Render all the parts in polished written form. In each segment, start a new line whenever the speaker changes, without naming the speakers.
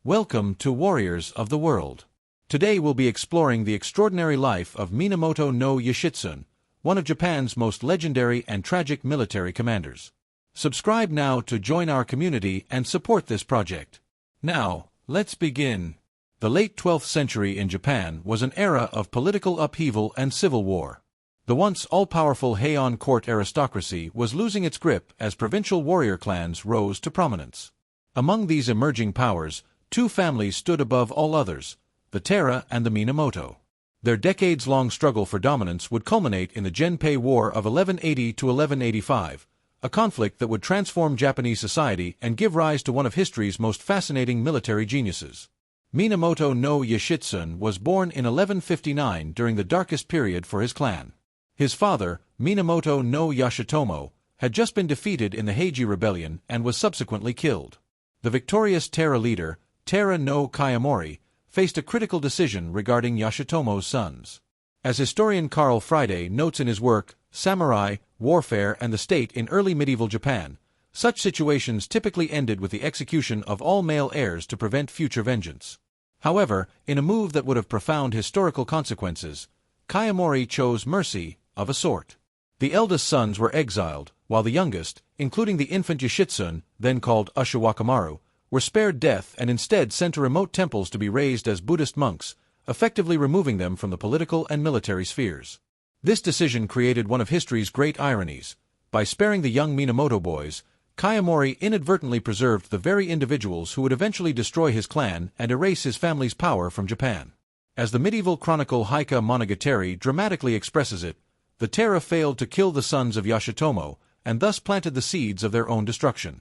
Welcome to Warriors of the World. Today we'll be exploring the extraordinary life of Minamoto no Yoshitsune, one of Japan's most legendary and tragic military commanders. Subscribe now to join our community and support this project. Now, let's begin. The late 12th century in Japan was an era of political upheaval and civil war. The once all-powerful Heian court aristocracy was losing its grip as provincial warrior clans rose to prominence. Among these emerging powers, two families stood above all others, the Taira and the Minamoto. Their decades-long struggle for dominance would culminate in the Genpei War of 1180 to 1185, a conflict that would transform Japanese society and give rise to one of history's most fascinating military geniuses. Minamoto no Yoshitsune was born in 1159 during the darkest period for his clan. His father, Minamoto no Yoshitomo, had just been defeated in the Heiji Rebellion and was subsequently killed. The victorious Taira leader, Taira no Kayamori, faced a critical decision regarding Yoshitomo's sons. As historian Carl Friday notes in his work, Samurai, Warfare and the State in Early Medieval Japan, such situations typically ended with the execution of all male heirs to prevent future vengeance. However, in a move that would have profound historical consequences, Kayamori chose mercy, of a sort. The eldest sons were exiled, while the youngest, including the infant Yoshitsune, then called Ushiwakamaru, were spared death and instead sent to remote temples to be raised as Buddhist monks, effectively removing them from the political and military spheres. This decision created one of history's great ironies. By sparing the young Minamoto boys, Kayamori inadvertently preserved the very individuals who would eventually destroy his clan and erase his family's power from Japan. As the medieval chronicle Heike Monogatari dramatically expresses it, the Taira failed to kill the sons of Yoshitomo, and thus planted the seeds of their own destruction.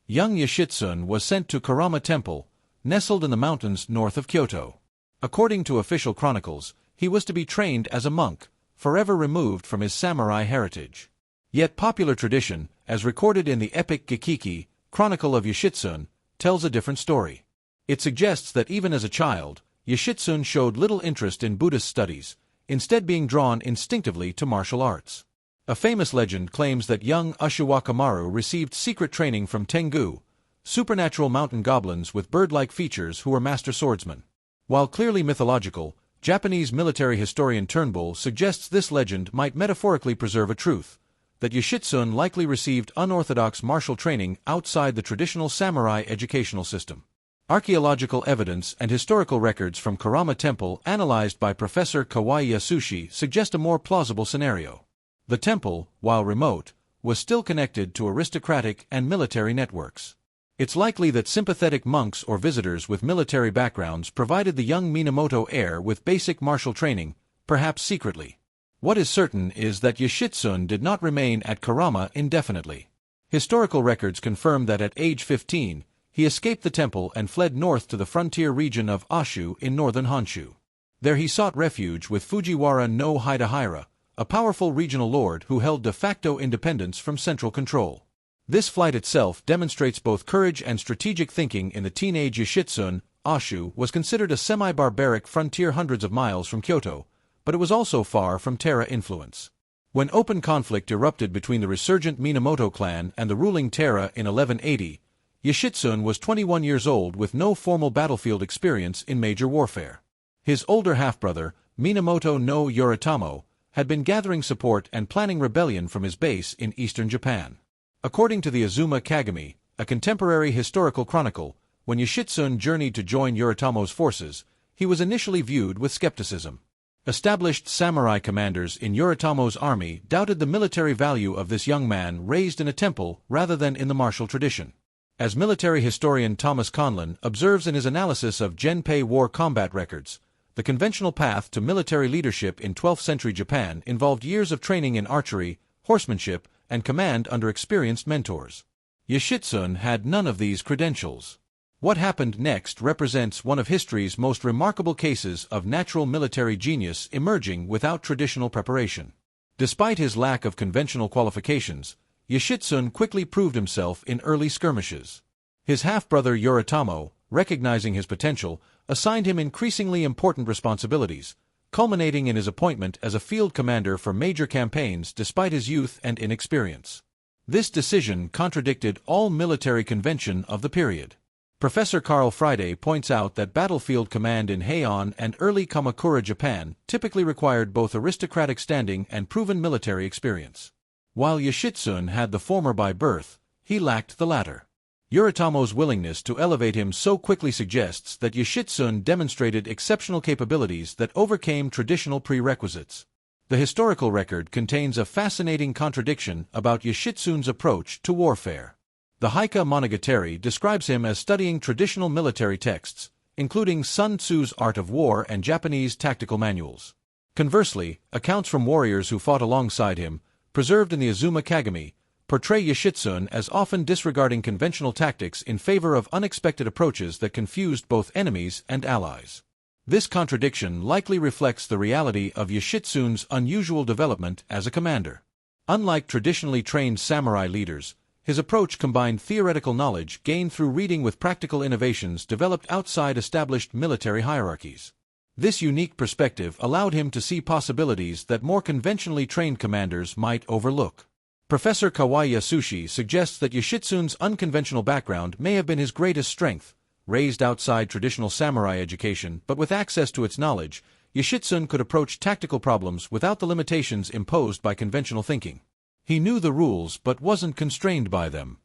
Young Yoshitsune was sent to Karama Temple, nestled in the mountains north of Kyoto. According to official chronicles, he was to be trained as a monk, forever removed from his samurai heritage. Yet popular tradition, as recorded in the epic Gikiki, Chronicle of Yoshitsune, tells a different story. It suggests that even as a child, Yoshitsune showed little interest in Buddhist studies, instead being drawn instinctively to martial arts. A famous legend claims that young Ushiwakamaru received secret training from Tengu, supernatural mountain goblins with bird-like features who were master swordsmen. While clearly mythological, Japanese military historian Turnbull suggests this legend might metaphorically preserve a truth, that Yoshitsune likely received unorthodox martial training outside the traditional samurai educational system. Archaeological evidence and historical records from Karama Temple analyzed by Professor Kawai Yasushi suggest a more plausible scenario. The temple, while remote, was still connected to aristocratic and military networks. It's likely that sympathetic monks or visitors with military backgrounds provided the young Minamoto heir with basic martial training, perhaps secretly. What is certain is that Yoshitsune did not remain at Karama indefinitely. Historical records confirm that at age 15, he escaped the temple and fled north to the frontier region of Ashu in northern Honshu. There he sought refuge with Fujiwara no Hidehira, a powerful regional lord who held de facto independence from central control. This flight itself demonstrates both courage and strategic thinking in the teenage Yoshitsune. Ashu was considered a semi-barbaric frontier hundreds of miles from Kyoto, but it was also far from Taira influence. When open conflict erupted between the resurgent Minamoto clan and the ruling Taira in 1180, Yoshitsune was 21 years old with no formal battlefield experience in major warfare. His older half-brother, Minamoto no Yoritomo, had been gathering support and planning rebellion from his base in eastern Japan. According to the Azuma Kagami, a contemporary historical chronicle, when Yoshitsune journeyed to join Yoritomo's forces, he was initially viewed with skepticism. Established samurai commanders in Yoritomo's army doubted the military value of this young man raised in a temple rather than in the martial tradition. As military historian Thomas Conlon observes in his analysis of Genpei War combat records, the conventional path to military leadership in 12th century Japan involved years of training in archery, horsemanship, and command under experienced mentors. Yoshitsune had none of these credentials. What happened next represents one of history's most remarkable cases of natural military genius emerging without traditional preparation. Despite his lack of conventional qualifications, Yoshitsune quickly proved himself in early skirmishes. His half-brother Yoritomo, recognizing his potential, assigned him increasingly important responsibilities, culminating in his appointment as a field commander for major campaigns despite his youth and inexperience. This decision contradicted all military convention of the period. Professor Carl Friday points out that battlefield command in Heian and early Kamakura Japan typically required both aristocratic standing and proven military experience. While Yoshitsune had the former by birth, he lacked the latter. Yoritomo's willingness to elevate him so quickly suggests that Yoshitsune demonstrated exceptional capabilities that overcame traditional prerequisites. The historical record contains a fascinating contradiction about Yoshitsune's approach to warfare. The Heike Monogatari describes him as studying traditional military texts, including Sun Tzu's Art of War and Japanese tactical manuals. Conversely, accounts from warriors who fought alongside him, preserved in the Azuma Kagami, portray Yoshitsune as often disregarding conventional tactics in favor of unexpected approaches that confused both enemies and allies. This contradiction likely reflects the reality of Yoshitsune's unusual development as a commander. Unlike traditionally trained samurai leaders, his approach combined theoretical knowledge gained through reading with practical innovations developed outside established military hierarchies. This unique perspective allowed him to see possibilities that more conventionally trained commanders might overlook. Professor Kawai Yasushi suggests that Yoshitsune's unconventional background may have been his greatest strength. Raised outside traditional samurai education but with access to its knowledge, Yoshitsune could approach tactical problems without the limitations imposed by conventional thinking. He knew the rules but wasn't constrained by them.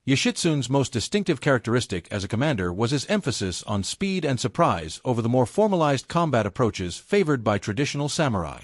Yoshitsune's most distinctive characteristic as a commander was his emphasis on speed and surprise over the more formalized combat approaches favored by traditional samurai.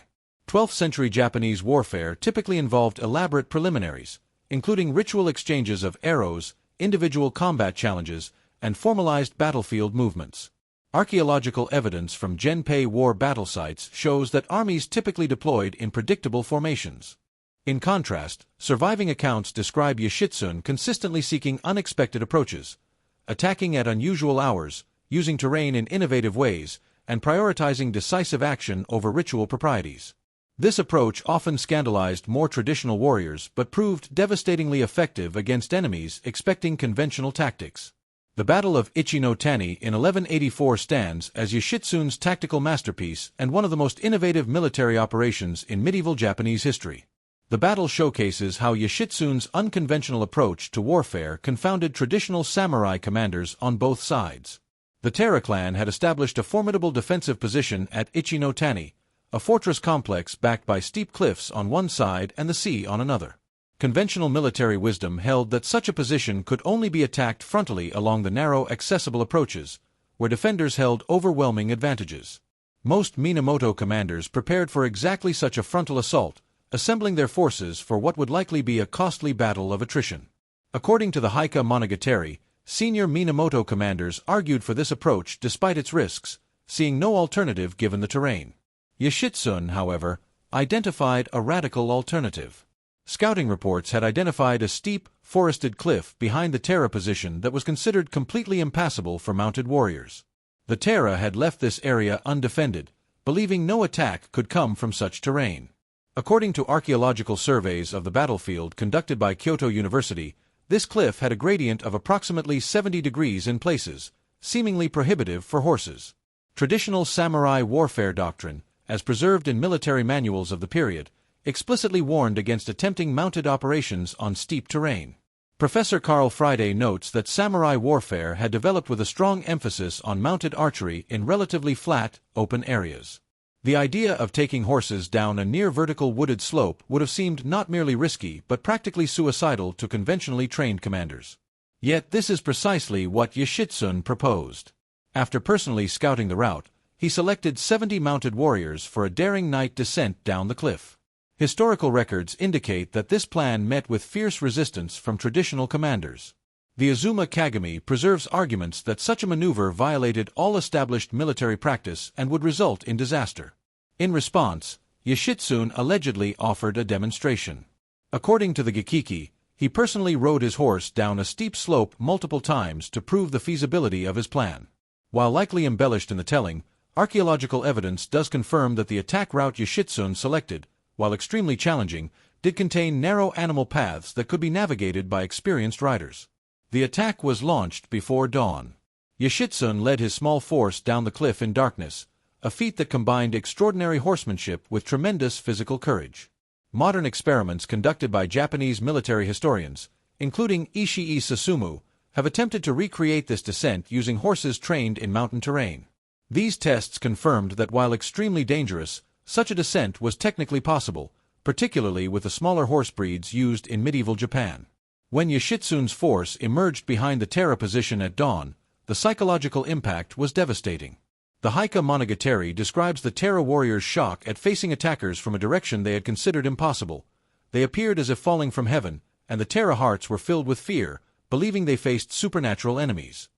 12th-century Japanese warfare typically involved elaborate preliminaries, including ritual exchanges of arrows, individual combat challenges, and formalized battlefield movements. Archaeological evidence from Genpei War battle sites shows that armies typically deployed in predictable formations. In contrast, surviving accounts describe Yoshitsune consistently seeking unexpected approaches, attacking at unusual hours, using terrain in innovative ways, and prioritizing decisive action over ritual proprieties. This approach often scandalized more traditional warriors but proved devastatingly effective against enemies expecting conventional tactics. The Battle of Ichinotani in 1184 stands as Yoshitsune's tactical masterpiece and one of the most innovative military operations in medieval Japanese history. The battle showcases how Yoshitsune's unconventional approach to warfare confounded traditional samurai commanders on both sides. The Taira clan had established a formidable defensive position at Ichinotani, a fortress complex backed by steep cliffs on one side and the sea on another. Conventional military wisdom held that such a position could only be attacked frontally along the narrow, accessible approaches, where defenders held overwhelming advantages. Most Minamoto commanders prepared for exactly such a frontal assault, assembling their forces for what would likely be a costly battle of attrition. According to the Heike Monogatari, senior Minamoto commanders argued for this approach despite its risks, seeing no alternative given the terrain. Yoshitsune, however, identified a radical alternative. Scouting reports had identified a steep, forested cliff behind the Taira position that was considered completely impassable for mounted warriors. The Taira had left this area undefended, believing no attack could come from such terrain. According to archaeological surveys of the battlefield conducted by Kyoto University, this cliff had a gradient of approximately 70 degrees in places, seemingly prohibitive for horses. Traditional samurai warfare doctrine, as preserved in military manuals of the period, explicitly warned against attempting mounted operations on steep terrain. Professor Carl Friday notes that samurai warfare had developed with a strong emphasis on mounted archery in relatively flat, open areas. The idea of taking horses down a near-vertical wooded slope would have seemed not merely risky but practically suicidal to conventionally trained commanders. Yet this is precisely what Yoshitsune proposed. After personally scouting the route, he selected 70 mounted warriors for a daring night descent down the cliff. Historical records indicate that this plan met with fierce resistance from traditional commanders. The Azuma Kagami preserves arguments that such a maneuver violated all established military practice and would result in disaster. In response, Yoshitsune allegedly offered a demonstration. According to the Gikiki, he personally rode his horse down a steep slope multiple times to prove the feasibility of his plan. While likely embellished in the telling, archaeological evidence does confirm that the attack route Yoshitsune selected, while extremely challenging, did contain narrow animal paths that could be navigated by experienced riders. The attack was launched before dawn. Yoshitsune led his small force down the cliff in darkness, a feat that combined extraordinary horsemanship with tremendous physical courage. Modern experiments conducted by Japanese military historians, including Ishii Susumu, have attempted to recreate this descent using horses trained in mountain terrain. These tests confirmed that while extremely dangerous, such a descent was technically possible, particularly with the smaller horse breeds used in medieval Japan. When Yoshitsune's force emerged behind the Terra position at dawn, the psychological impact was devastating. The Heike Monogatari describes the Terra warriors' shock at facing attackers from a direction they had considered impossible. They appeared as if falling from heaven, and the Terra hearts were filled with fear, believing they faced supernatural enemies.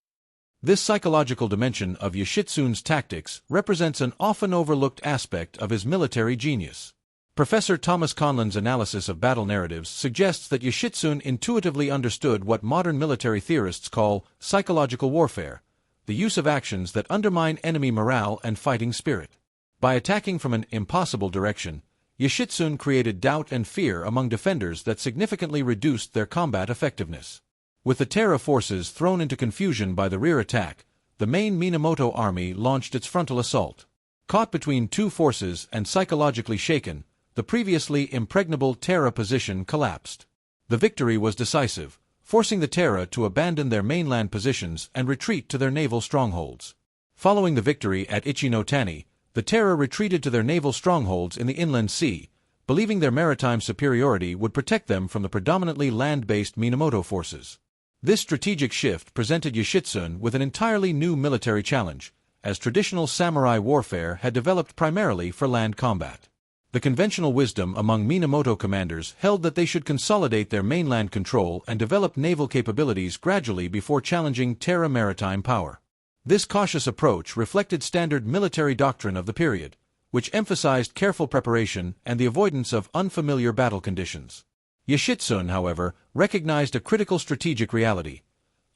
This psychological dimension of Yoshitsune's tactics represents an often overlooked aspect of his military genius. Professor Thomas Conlin's analysis of battle narratives suggests that Yoshitsune intuitively understood what modern military theorists call psychological warfare, the use of actions that undermine enemy morale and fighting spirit. By attacking from an impossible direction, Yoshitsune created doubt and fear among defenders that significantly reduced their combat effectiveness. With the Terra forces thrown into confusion by the rear attack, the main Minamoto army launched its frontal assault. Caught between two forces and psychologically shaken, the previously impregnable Terra position collapsed. The victory was decisive, forcing the Terra to abandon their mainland positions and retreat to their naval strongholds. Following the victory at Ichinotani, the Terra retreated to their naval strongholds in the inland sea, believing their maritime superiority would protect them from the predominantly land-based Minamoto forces. This strategic shift presented Yoshitsune with an entirely new military challenge, as traditional samurai warfare had developed primarily for land combat. The conventional wisdom among Minamoto commanders held that they should consolidate their mainland control and develop naval capabilities gradually before challenging Terra maritime power. This cautious approach reflected standard military doctrine of the period, which emphasized careful preparation and the avoidance of unfamiliar battle conditions. Yoshitsune, however, recognized a critical strategic reality.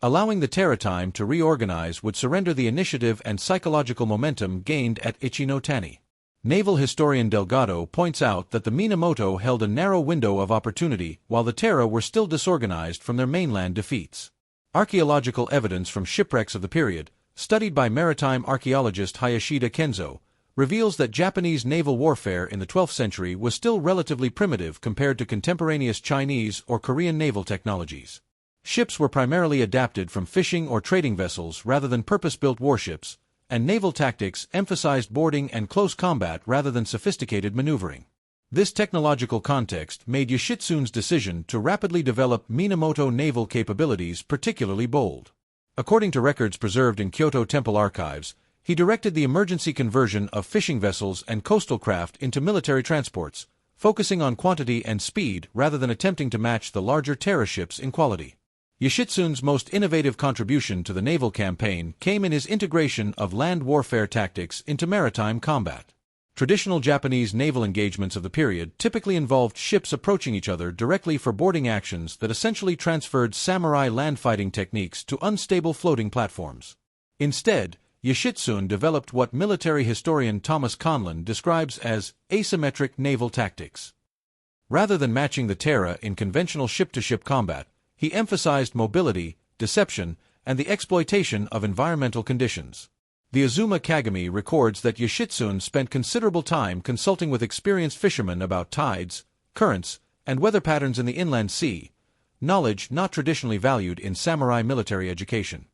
Allowing the Terra time to reorganize would surrender the initiative and psychological momentum gained at Ichinotani. Naval historian Delgado points out that the Minamoto held a narrow window of opportunity while the Terra were still disorganized from their mainland defeats. Archaeological evidence from shipwrecks of the period, studied by maritime archaeologist Hayashida Kenzo, reveals that Japanese naval warfare in the 12th century was still relatively primitive compared to contemporaneous Chinese or Korean naval technologies. Ships were primarily adapted from fishing or trading vessels rather than purpose-built warships, and naval tactics emphasized boarding and close combat rather than sophisticated maneuvering. This technological context made Yoshitsune's decision to rapidly develop Minamoto naval capabilities particularly bold. According to records preserved in Kyoto Temple archives, he directed the emergency conversion of fishing vessels and coastal craft into military transports, focusing on quantity and speed rather than attempting to match the larger Terra ships in quality. Yoshitsune's most innovative contribution to the naval campaign came in his integration of land warfare tactics into maritime combat. Traditional Japanese naval engagements of the period typically involved ships approaching each other directly for boarding actions that essentially transferred samurai land-fighting techniques to unstable floating platforms. Instead, Yoshitsune developed what military historian Thomas Conlin describes as asymmetric naval tactics. Rather than matching the Terra in conventional ship-to-ship combat, he emphasized mobility, deception, and the exploitation of environmental conditions. The Azuma Kagami records that Yoshitsune spent considerable time consulting with experienced fishermen about tides, currents, and weather patterns in the inland sea, knowledge not traditionally valued in samurai military education.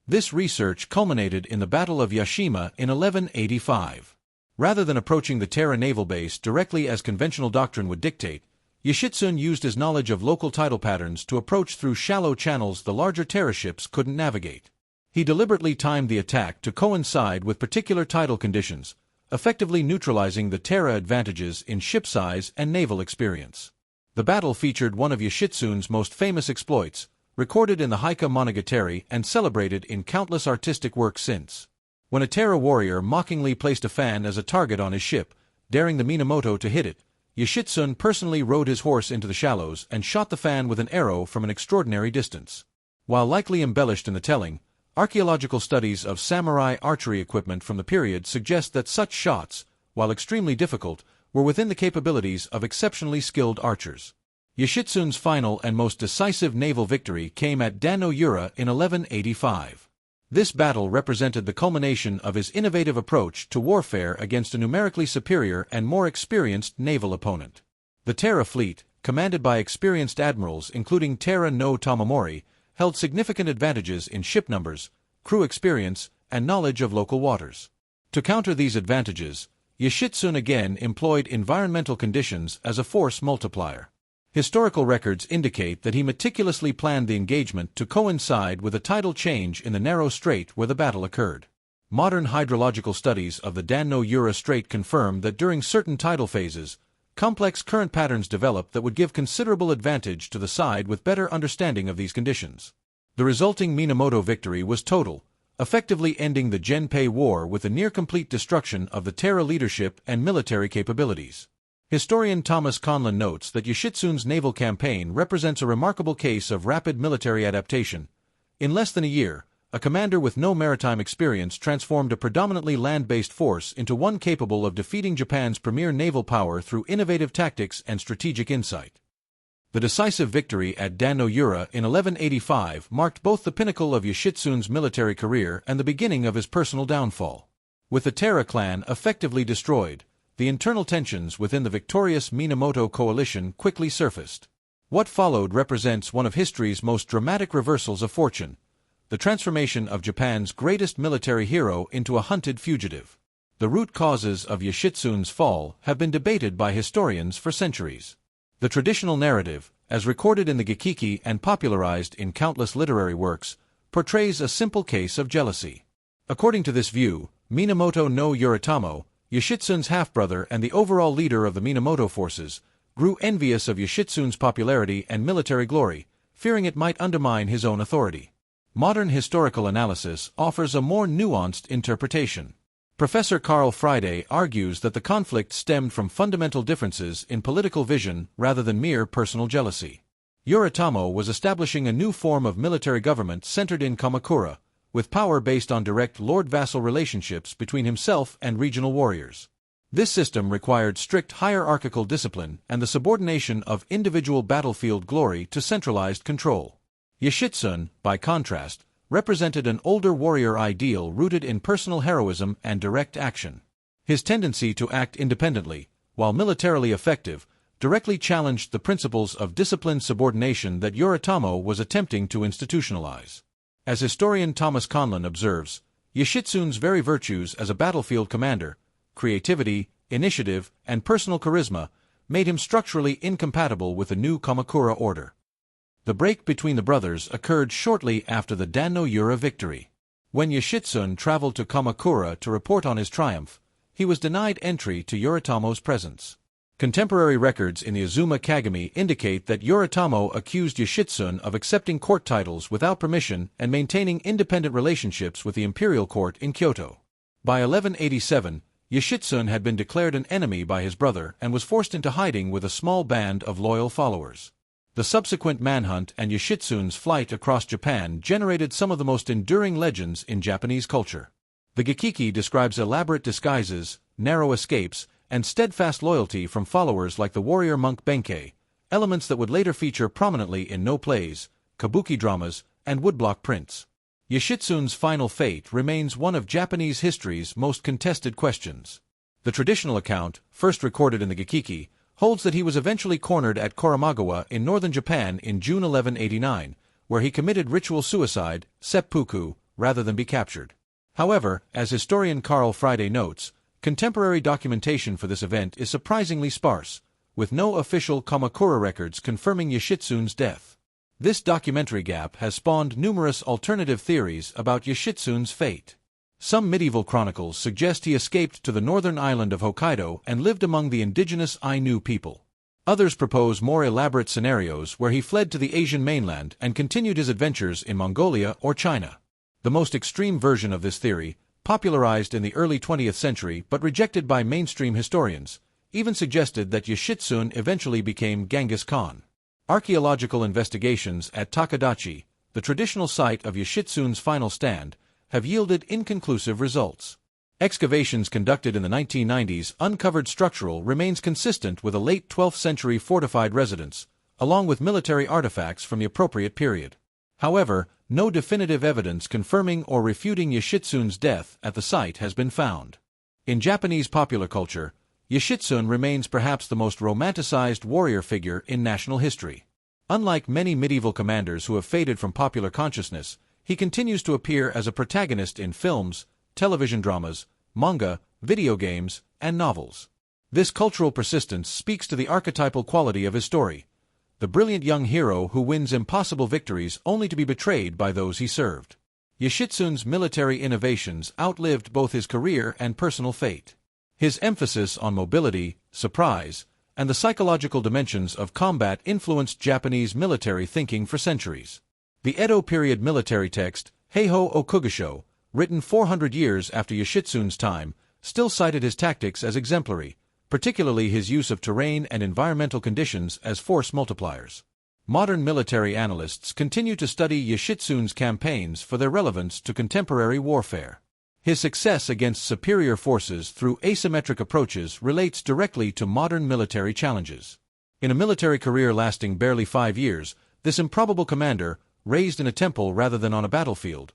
This research culminated in the Battle of Yashima in 1185. Rather than approaching the Terra naval base directly as conventional doctrine would dictate, Yoshitsune used his knowledge of local tidal patterns to approach through shallow channels the larger Terra ships couldn't navigate. He deliberately timed the attack to coincide with particular tidal conditions, effectively neutralizing the Terra advantages in ship size and naval experience. The battle featured one of Yoshitsune's most famous exploits, recorded in the Heike Monogatari and celebrated in countless artistic works since. When a Terra warrior mockingly placed a fan as a target on his ship, daring the Minamoto to hit it, Yoshitsune personally rode his horse into the shallows and shot the fan with an arrow from an extraordinary distance. While likely embellished in the telling, archaeological studies of samurai archery equipment from the period suggest that such shots, while extremely difficult, were within the capabilities of exceptionally skilled archers. Yoshitsune's final and most decisive naval victory came at Dan-no-Ura in 1185. This battle represented the culmination of his innovative approach to warfare against a numerically superior and more experienced naval opponent. The Terra fleet, commanded by experienced admirals including Terra no Tamamori, held significant advantages in ship numbers, crew experience, and knowledge of local waters. To counter these advantages, Yoshitsune again employed environmental conditions as a force multiplier. Historical records indicate that he meticulously planned the engagement to coincide with a tidal change in the narrow strait where the battle occurred. Modern hydrological studies of the Dan-no-Ura Strait confirm that during certain tidal phases, complex current patterns develop that would give considerable advantage to the side with better understanding of these conditions. The resulting Minamoto victory was total, effectively ending the Genpei War with the near-complete destruction of the Terra leadership and military capabilities. Historian Thomas Conlon notes that Yoshitsune's naval campaign represents a remarkable case of rapid military adaptation. In less than a year, a commander with no maritime experience transformed a predominantly land-based force into one capable of defeating Japan's premier naval power through innovative tactics and strategic insight. The decisive victory at Dan-no-Ura in 1185 marked both the pinnacle of Yoshitsune's military career and the beginning of his personal downfall. With the Terra clan effectively destroyed, the internal tensions within the victorious Minamoto coalition quickly surfaced. What followed represents one of history's most dramatic reversals of fortune, the transformation of Japan's greatest military hero into a hunted fugitive. The root causes of Yoshitsune's fall have been debated by historians for centuries. The traditional narrative, as recorded in the Gekiki and popularized in countless literary works, portrays a simple case of jealousy. According to this view, Minamoto no Yoritomo, Yoshitsune's half-brother and the overall leader of the Minamoto forces, grew envious of Yoshitsune's popularity and military glory, fearing it might undermine his own authority. Modern historical analysis offers a more nuanced interpretation. Professor Carl Friday argues that the conflict stemmed from fundamental differences in political vision rather than mere personal jealousy. Yoritomo was establishing a new form of military government centered in Kamakura, with power based on direct lord-vassal relationships between himself and regional warriors. This system required strict hierarchical discipline and the subordination of individual battlefield glory to centralized control. Yoshitsune, by contrast, represented an older warrior ideal rooted in personal heroism and direct action. His tendency to act independently, while militarily effective, directly challenged the principles of disciplined subordination that Yoritomo was attempting to institutionalize. As historian Thomas Conlon observes, Yoshitsune's very virtues as a battlefield commander, creativity, initiative, and personal charisma, made him structurally incompatible with the new Kamakura order. The break between the brothers occurred shortly after the Dan-no-Ura victory. When Yoshitsune traveled to Kamakura to report on his triumph, he was denied entry to Yoritomo's presence. Contemporary records in the Azuma Kagami indicate that Yoritomo accused Yoshitsune of accepting court titles without permission and maintaining independent relationships with the imperial court in Kyoto. By 1187, Yoshitsune had been declared an enemy by his brother and was forced into hiding with a small band of loyal followers. The subsequent manhunt and Yoshitsune's flight across Japan generated some of the most enduring legends in Japanese culture. The Gekiki describes elaborate disguises, narrow escapes, and steadfast loyalty from followers like the warrior monk Benkei, elements that would later feature prominently in no plays, kabuki dramas, and woodblock prints. Yoshitsune's final fate remains one of Japanese history's most contested questions. The traditional account, first recorded in the Gekiki, holds that he was eventually cornered at Koramagawa in northern Japan in June 1189, where he committed ritual suicide, seppuku, rather than be captured. However, as historian Carl Friday notes, contemporary documentation for this event is surprisingly sparse, with no official Kamakura records confirming Yoshitsune's death. This documentary gap has spawned numerous alternative theories about Yoshitsune's fate. Some medieval chronicles suggest he escaped to the northern island of Hokkaido and lived among the indigenous Ainu people. Others propose more elaborate scenarios where he fled to the Asian mainland and continued his adventures in Mongolia or China. The most extreme version of this theory, popularized in the early 20th century but rejected by mainstream historians, even suggested that Yoshitsune eventually became Genghis Khan. Archaeological investigations at Takadachi, the traditional site of Yoshitsune's final stand, have yielded inconclusive results. Excavations conducted in the 1990s uncovered structural remains consistent with a late 12th century fortified residence, along with military artifacts from the appropriate period. However, no definitive evidence confirming or refuting Yoshitsune's death at the site has been found. In Japanese popular culture, Yoshitsune remains perhaps the most romanticized warrior figure in national history. Unlike many medieval commanders who have faded from popular consciousness, he continues to appear as a protagonist in films, television dramas, manga, video games, and novels. This cultural persistence speaks to the archetypal quality of his story, the brilliant young hero who wins impossible victories only to be betrayed by those he served. Yoshitsune's military innovations outlived both his career and personal fate. His emphasis on mobility, surprise, and the psychological dimensions of combat influenced Japanese military thinking for centuries. The Edo period military text, Heiho Okugasho, written 400 years after Yoshitsune's time, still cited his tactics as exemplary, particularly his use of terrain and environmental conditions as force multipliers. Modern military analysts continue to study Yoshitsune's campaigns for their relevance to contemporary warfare. His success against superior forces through asymmetric approaches relates directly to modern military challenges. In a military career lasting barely 5 years, this improbable commander, raised in a temple rather than on a battlefield,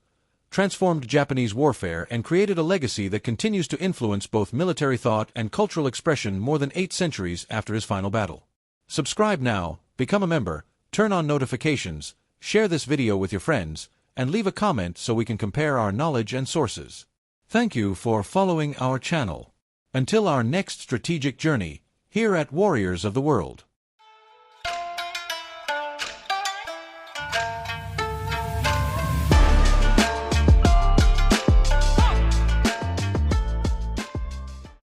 transformed Japanese warfare and created a legacy that continues to influence both military thought and cultural expression more than 8 centuries after his final battle. Subscribe now, become a member, turn on notifications, share this video with your friends, and leave a comment so we can compare our knowledge and sources. Thank you for following our channel. Until our next strategic journey, here at Warriors of the World.